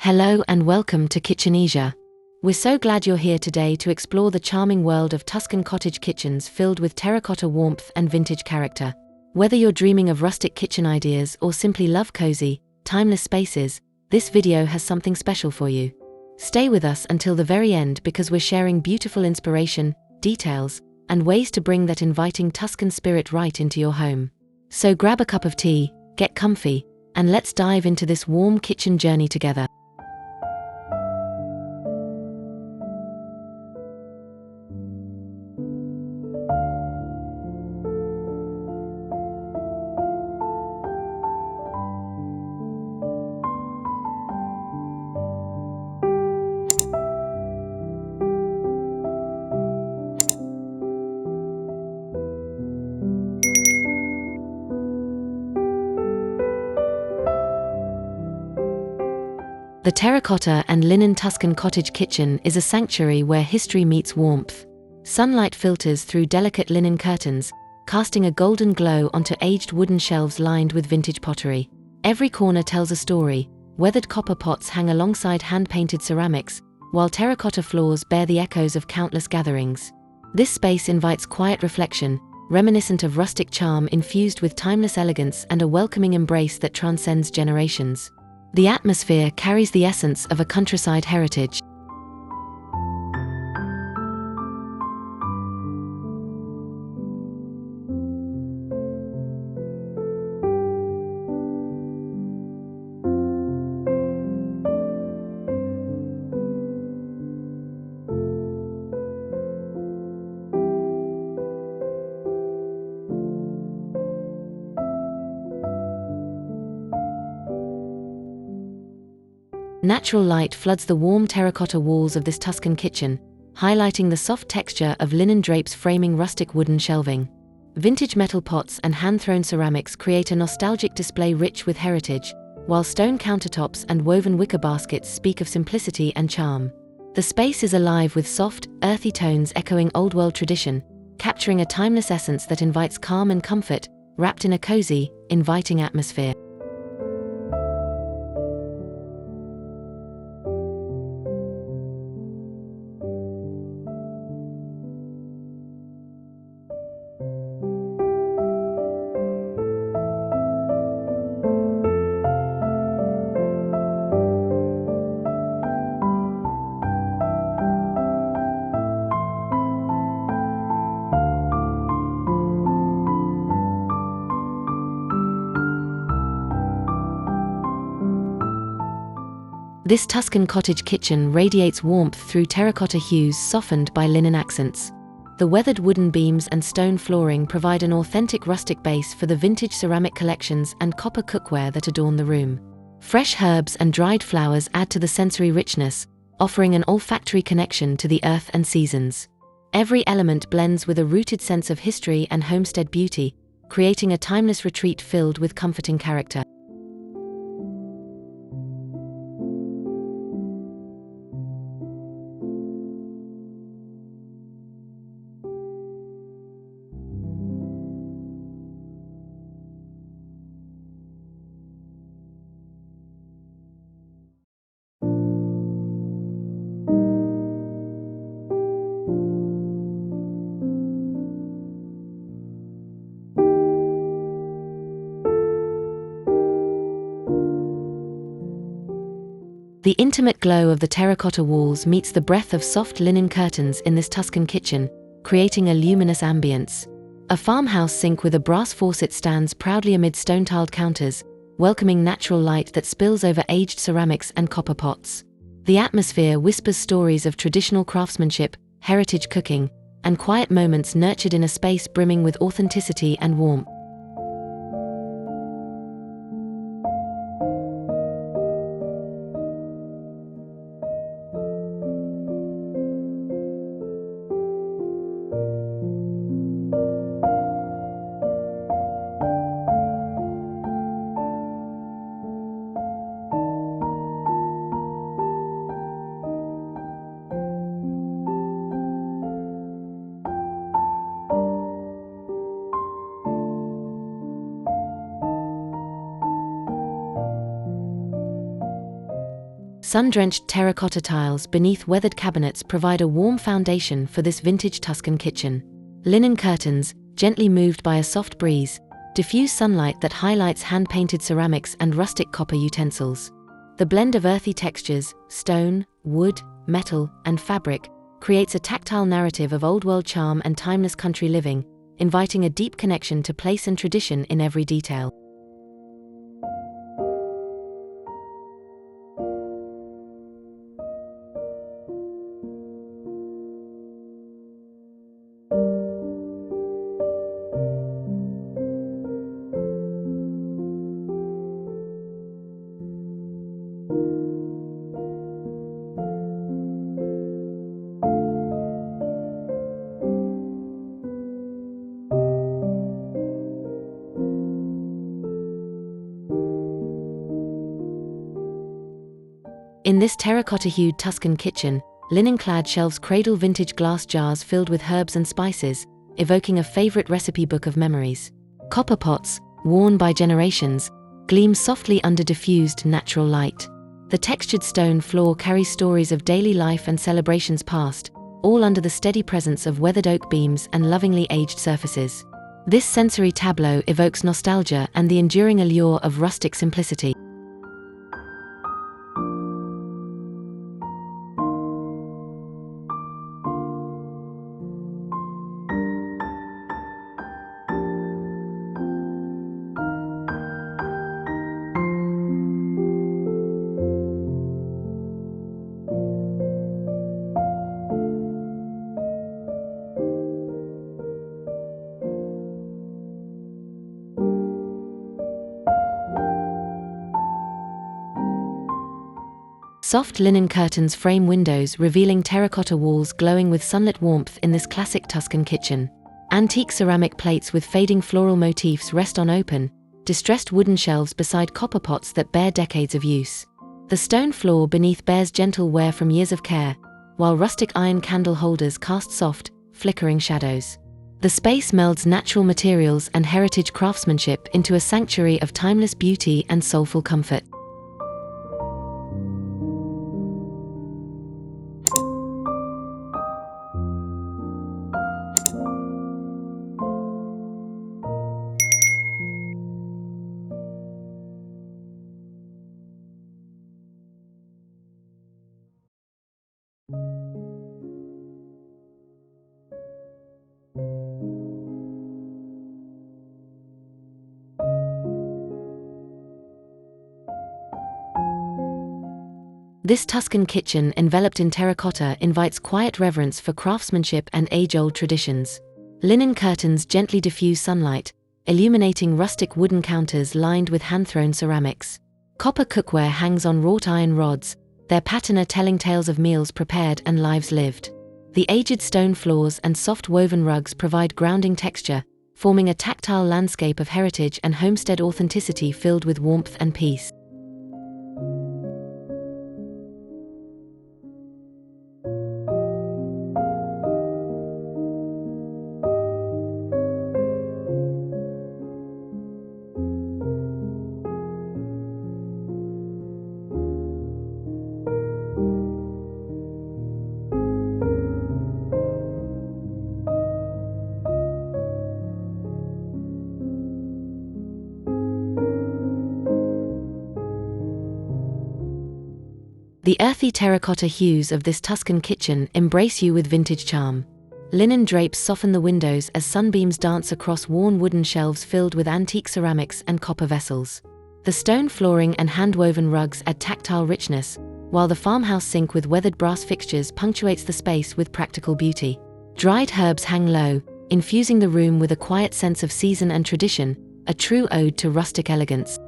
Hello and welcome to Kitchenesia. We're so glad you're here today to explore the charming world of Tuscan cottage kitchens filled with terracotta warmth and vintage character. Whether you're dreaming of rustic kitchen ideas or simply love cozy, timeless spaces, this video has something special for you. Stay with us until the very end because we're sharing beautiful inspiration, details, and ways to bring that inviting Tuscan spirit right into your home. So grab a cup of tea, get comfy, and let's dive into this warm kitchen journey together. The terracotta and linen Tuscan cottage kitchen is a sanctuary where history meets warmth. Sunlight filters through delicate linen curtains, casting a golden glow onto aged wooden shelves lined with vintage pottery. Every corner tells a story. Weathered copper pots hang alongside hand-painted ceramics, while terracotta floors bear the echoes of countless gatherings. This space invites quiet reflection, reminiscent of rustic charm infused with timeless elegance and a welcoming embrace that transcends generations. The atmosphere carries the essence of a countryside heritage. Natural light floods the warm terracotta walls of this Tuscan kitchen, highlighting the soft texture of linen drapes framing rustic wooden shelving. Vintage metal pots and hand-thrown ceramics create a nostalgic display rich with heritage, while stone countertops and woven wicker baskets speak of simplicity and charm. The space is alive with soft, earthy tones echoing old-world tradition, capturing a timeless essence that invites calm and comfort, wrapped in a cozy, inviting atmosphere. This Tuscan cottage kitchen radiates warmth through terracotta hues softened by linen accents. The weathered wooden beams and stone flooring provide an authentic rustic base for the vintage ceramic collections and copper cookware that adorn the room. Fresh herbs and dried flowers add to the sensory richness, offering an olfactory connection to the earth and seasons. Every element blends with a rooted sense of history and homestead beauty, creating a timeless retreat filled with comforting character. The intimate glow of the terracotta walls meets the breath of soft linen curtains in this Tuscan kitchen, creating a luminous ambience. A farmhouse sink with a brass faucet stands proudly amid stone-tiled counters, welcoming natural light that spills over aged ceramics and copper pots. The atmosphere whispers stories of traditional craftsmanship, heritage cooking, and quiet moments nurtured in a space brimming with authenticity and warmth. Sun-drenched terracotta tiles beneath weathered cabinets provide a warm foundation for this vintage Tuscan kitchen. Linen curtains, gently moved by a soft breeze, diffuse sunlight that highlights hand-painted ceramics and rustic copper utensils. The blend of earthy textures, stone, wood, metal, and fabric, creates a tactile narrative of old-world charm and timeless country living, inviting a deep connection to place and tradition in every detail. In this terracotta-hued Tuscan kitchen, linen-clad shelves cradle vintage glass jars filled with herbs and spices, evoking a favorite recipe book of memories. Copper pots, worn by generations, gleam softly under diffused natural light. The textured stone floor carries stories of daily life and celebrations past, all under the steady presence of weathered oak beams and lovingly aged surfaces. This sensory tableau evokes nostalgia and the enduring allure of rustic simplicity. Soft linen curtains frame windows, revealing terracotta walls glowing with sunlit warmth in this classic Tuscan kitchen. Antique ceramic plates with fading floral motifs rest on open, distressed wooden shelves beside copper pots that bear decades of use. The stone floor beneath bears gentle wear from years of care, while rustic iron candle holders cast soft, flickering shadows. The space melds natural materials and heritage craftsmanship into a sanctuary of timeless beauty and soulful comfort. This Tuscan kitchen enveloped in terracotta invites quiet reverence for craftsmanship and age-old traditions. Linen curtains gently diffuse sunlight, illuminating rustic wooden counters lined with hand-thrown ceramics. Copper cookware hangs on wrought iron rods, their patina telling tales of meals prepared and lives lived. The aged stone floors and soft woven rugs provide grounding texture, forming a tactile landscape of heritage and homestead authenticity filled with warmth and peace. The earthy terracotta hues of this Tuscan kitchen embrace you with vintage charm. Linen drapes soften the windows as sunbeams dance across worn wooden shelves filled with antique ceramics and copper vessels. The stone flooring and hand-woven rugs add tactile richness, while the farmhouse sink with weathered brass fixtures punctuates the space with practical beauty. Dried herbs hang low, infusing the room with a quiet sense of season and tradition, a true ode to rustic elegance.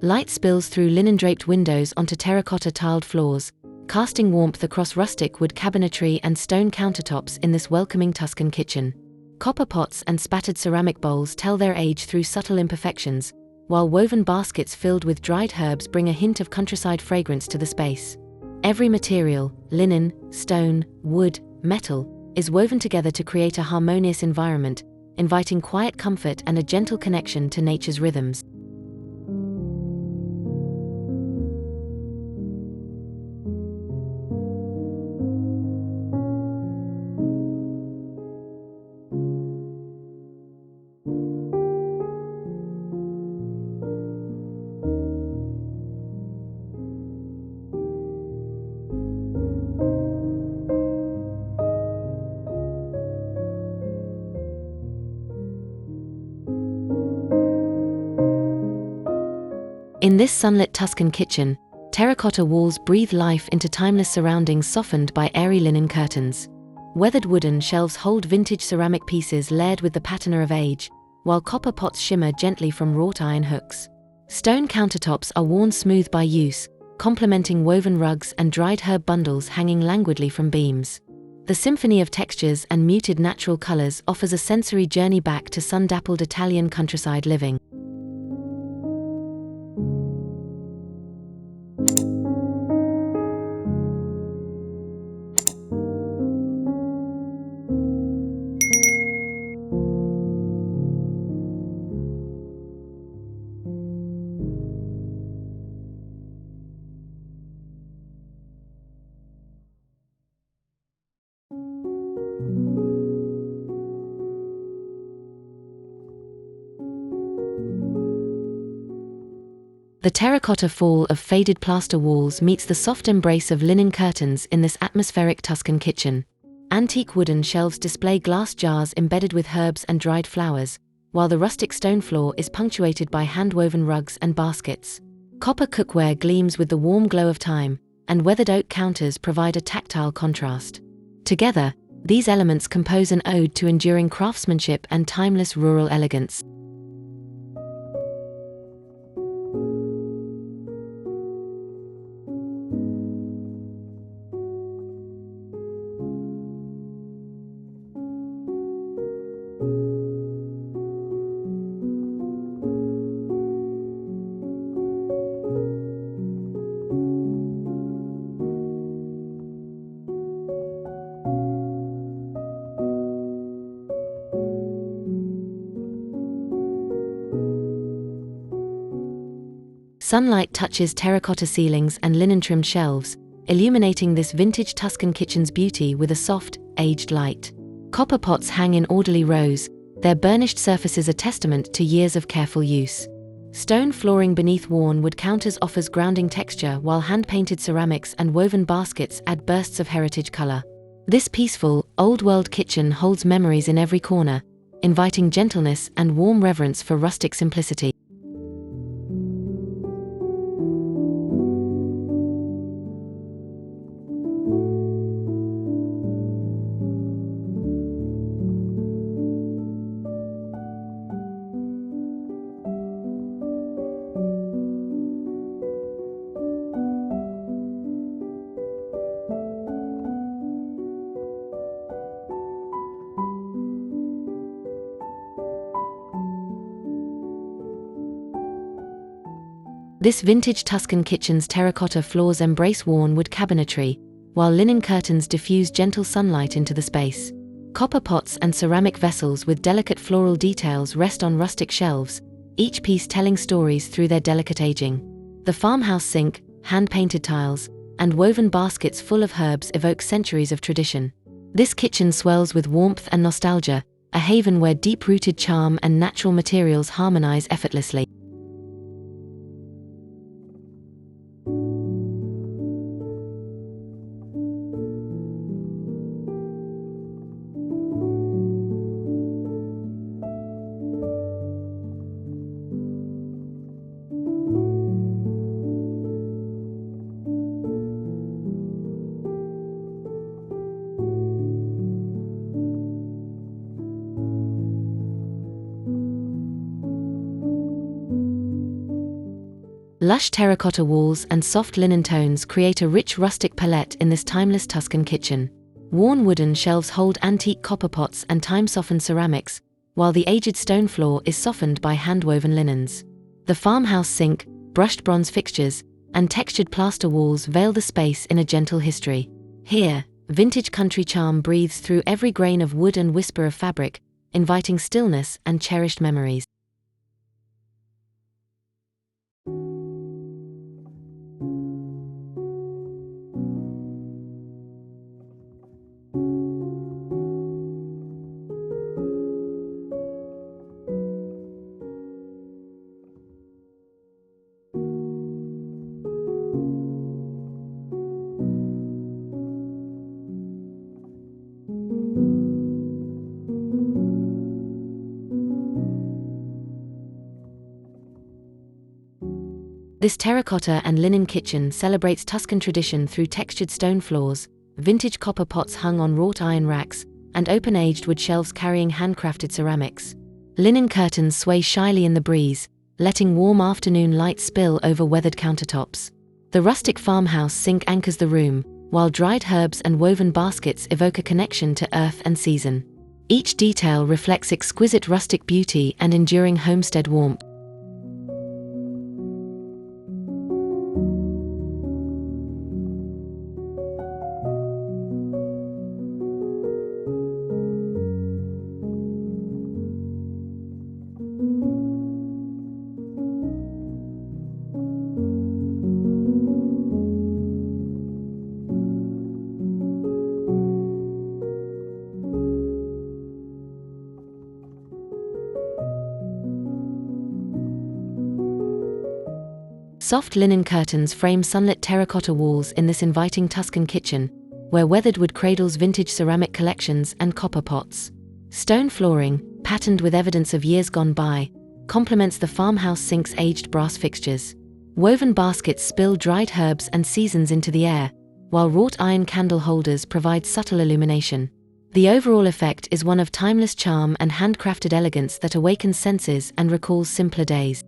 Light spills through linen-draped windows onto terracotta tiled floors, casting warmth across rustic wood cabinetry and stone countertops in this welcoming Tuscan kitchen. Copper pots and spattered ceramic bowls tell their age through subtle imperfections, while woven baskets filled with dried herbs bring a hint of countryside fragrance to the space. Every material, linen, stone, wood, metal, is woven together to create a harmonious environment, inviting quiet comfort and a gentle connection to nature's rhythms. In this sunlit Tuscan kitchen, terracotta walls breathe life into timeless surroundings softened by airy linen curtains. Weathered wooden shelves hold vintage ceramic pieces layered with the patina of age, while copper pots shimmer gently from wrought iron hooks. Stone countertops are worn smooth by use, complementing woven rugs and dried herb bundles hanging languidly from beams. The symphony of textures and muted natural colors offers a sensory journey back to sun-dappled Italian countryside living. The terracotta fall of faded plaster walls meets the soft embrace of linen curtains in this atmospheric Tuscan kitchen. Antique wooden shelves display glass jars embedded with herbs and dried flowers, while the rustic stone floor is punctuated by hand-woven rugs and baskets. Copper cookware gleams with the warm glow of time, and weathered oak counters provide a tactile contrast. Together, these elements compose an ode to enduring craftsmanship and timeless rural elegance. Sunlight touches terracotta ceilings and linen-trimmed shelves, illuminating this vintage Tuscan kitchen's beauty with a soft, aged light. Copper pots hang in orderly rows, their burnished surfaces a testament to years of careful use. Stone flooring beneath worn wood counters offers grounding texture, while hand-painted ceramics and woven baskets add bursts of heritage color. This peaceful, old-world kitchen holds memories in every corner, inviting gentleness and warm reverence for rustic simplicity. This vintage Tuscan kitchen's terracotta floors embrace worn wood cabinetry, while linen curtains diffuse gentle sunlight into the space. Copper pots and ceramic vessels with delicate floral details rest on rustic shelves, each piece telling stories through their delicate aging. The farmhouse sink, hand-painted tiles, and woven baskets full of herbs evoke centuries of tradition. This kitchen swells with warmth and nostalgia, a haven where deep-rooted charm and natural materials harmonize effortlessly. Lush terracotta walls and soft linen tones create a rich rustic palette in this timeless Tuscan kitchen. Worn wooden shelves hold antique copper pots and time-softened ceramics, while the aged stone floor is softened by hand-woven linens. The farmhouse sink, brushed bronze fixtures, and textured plaster walls veil the space in a gentle history. Here, vintage country charm breathes through every grain of wood and whisper of fabric, inviting stillness and cherished memories. This terracotta and linen kitchen celebrates Tuscan tradition through textured stone floors, vintage copper pots hung on wrought iron racks, and open-aged wood shelves carrying handcrafted ceramics. Linen curtains sway shyly in the breeze, letting warm afternoon light spill over weathered countertops. The rustic farmhouse sink anchors the room, while dried herbs and woven baskets evoke a connection to earth and season. Each detail reflects exquisite rustic beauty and enduring homestead warmth. Soft linen curtains frame sunlit terracotta walls in this inviting Tuscan kitchen, where weathered wood cradles vintage ceramic collections and copper pots. Stone flooring, patterned with evidence of years gone by, complements the farmhouse sink's aged brass fixtures. Woven baskets spill dried herbs and seasons into the air, while wrought iron candle holders provide subtle illumination. The overall effect is one of timeless charm and handcrafted elegance that awakens senses and recalls simpler days.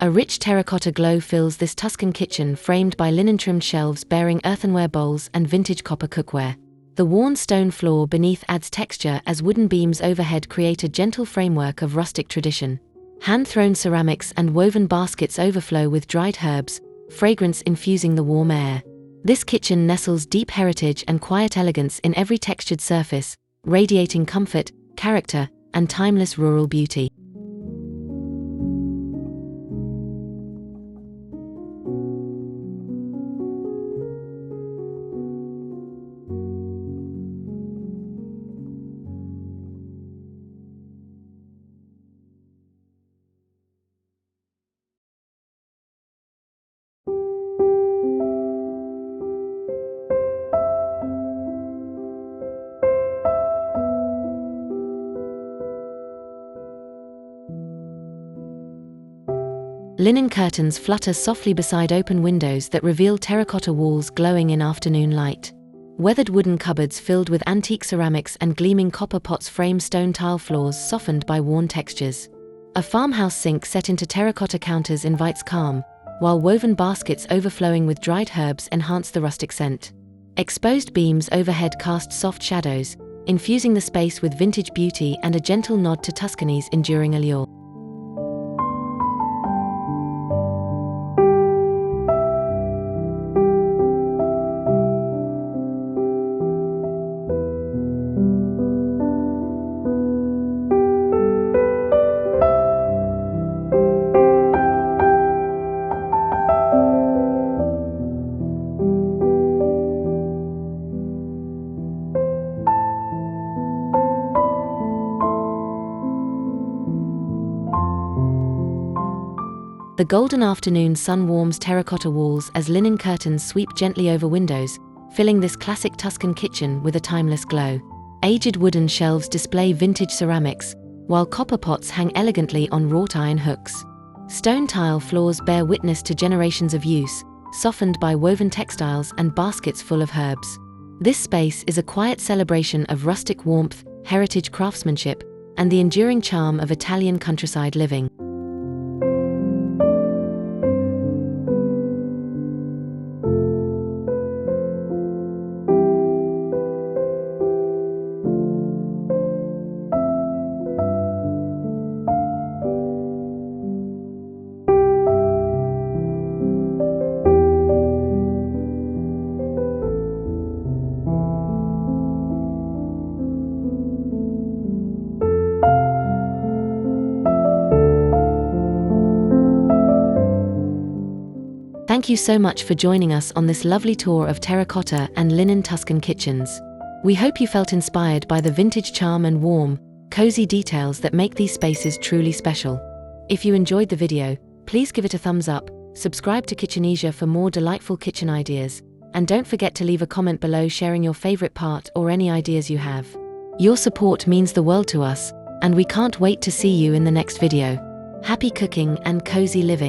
A rich terracotta glow fills this Tuscan kitchen framed by linen-trimmed shelves bearing earthenware bowls and vintage copper cookware. The worn stone floor beneath adds texture as wooden beams overhead create a gentle framework of rustic tradition. Hand-thrown ceramics and woven baskets overflow with dried herbs, fragrance infusing the warm air. This kitchen nestles deep heritage and quiet elegance in every textured surface, radiating comfort, character, and timeless rural beauty. Linen curtains flutter softly beside open windows that reveal terracotta walls glowing in afternoon light. Weathered wooden cupboards filled with antique ceramics and gleaming copper pots frame stone tile floors softened by worn textures. A farmhouse sink set into terracotta counters invites calm, while woven baskets overflowing with dried herbs enhance the rustic scent. Exposed beams overhead cast soft shadows, infusing the space with vintage beauty and a gentle nod to Tuscany's enduring allure. The golden afternoon sun warms terracotta walls as linen curtains sweep gently over windows, filling this classic Tuscan kitchen with a timeless glow. Aged wooden shelves display vintage ceramics, while copper pots hang elegantly on wrought iron hooks. Stone tile floors bear witness to generations of use, softened by woven textiles and baskets full of herbs. This space is a quiet celebration of rustic warmth, heritage craftsmanship, and the enduring charm of Italian countryside living. Thank you so much for joining us on this lovely tour of terracotta and linen Tuscan kitchens. We hope you felt inspired by the vintage charm and warm, cozy details that make these spaces truly special. If you enjoyed the video, please give it a thumbs up, subscribe to Kitchenesia for more delightful kitchen ideas, and don't forget to leave a comment below sharing your favorite part or any ideas you have. Your support means the world to us, and we can't wait to see you in the next video. Happy cooking and cozy living!